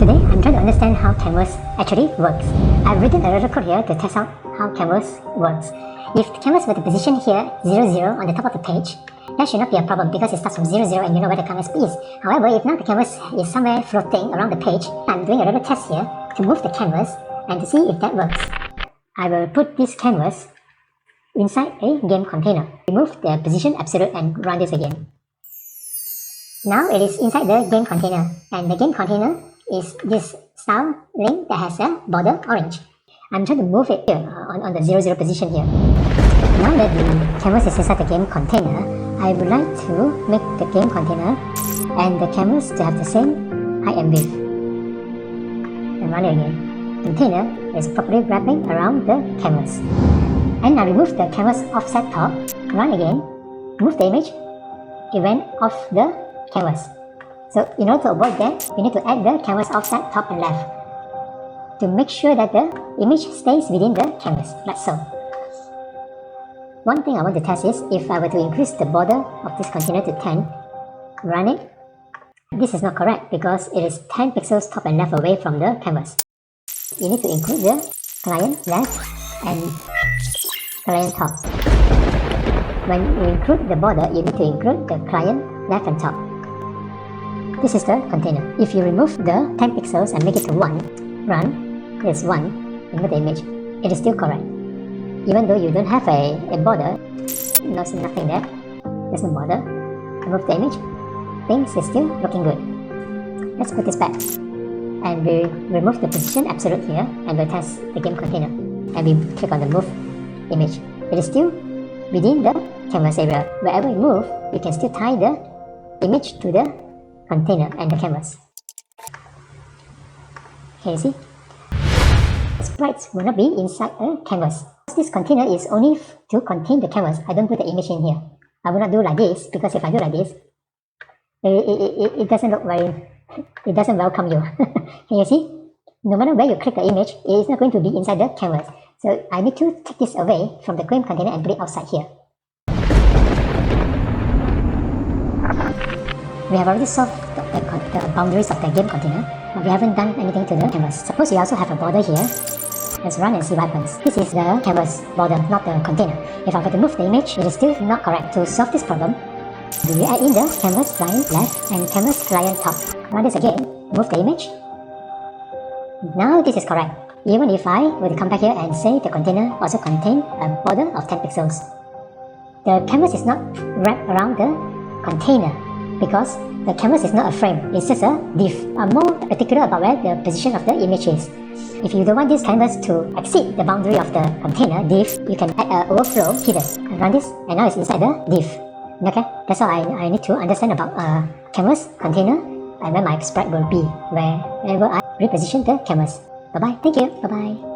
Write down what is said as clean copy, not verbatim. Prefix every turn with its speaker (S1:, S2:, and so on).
S1: Today, I'm trying to understand how canvas actually works. I've written a little code here to test out how canvas works. If the canvas were to position here 0, 0 on the top of the page, that should not be a problem because it starts from 0, 0 and you know where the canvas is. However, if now the canvas is somewhere floating around the page, I'm doing a little test here to move the canvas and to see if that works. I will put this canvas inside a game container. Remove the position absolute and run this again. Now it is inside the game container, and the game container is this style link that has a border orange. I'm trying to move it here on the 0, 0 position here. Now that the canvas is inside the game container, I would like to make the game container and the canvas to have the same height and width. And run it again. Container is properly wrapping around the canvas. And now remove the canvas offset top, run again, move the image, it went off the canvas. So in order to avoid that, we need to add the canvas offset top and left to make sure that the image stays within the canvas, like so. One thing I want to test is if I were to increase the border of this container to 10, run it. This is not correct because it is 10 pixels top and left away from the canvas. You need to include the client left and client top. When you include the border, you need to include the client left and top. This is the container. If you remove the 10 pixels and make it to 1, run, it's 1, remove the image. It is still correct. Even though you don't have a border, nothing there, there's no border, remove the image, things is still looking good. Let's put this back. And we remove the position absolute here and we'll test the game container. And we click on the move image. It is still within the canvas area. Wherever we move, we can still tie the image to the container and the canvas. Can you see? The sprites will not be inside a canvas. This container is only to contain the canvas. I don't put the image in here. I will not do like this because if I do like this, it doesn't look very, it doesn't welcome you. Can you see? No matter where you click the image, it is not going to be inside the canvas. So I need to take this away from the game container and put it outside here. We have already solved the boundaries of the game container, but we haven't done anything to the canvas. Suppose you also have a border here. Let's run and see what happens. This is the canvas border, not the container. If I were to move the image, it is still not correct. To solve this problem, we add in the canvas client left and canvas client top. Run this again, move the image. Now this is correct. Even if I were to come back here and say the container also contains a border of 10 pixels. The canvas is not wrapped around the container because the canvas is not a frame, it's just a div. I'm more particular about where the position of the image is. If you don't want this canvas to exceed the boundary of the container div, you can add an overflow hidden. And run this, and now it's inside the div. Okay, that's all I need to understand about canvas, container, and where my sprite will be, wherever I reposition the canvas. Bye-bye, thank you, bye-bye.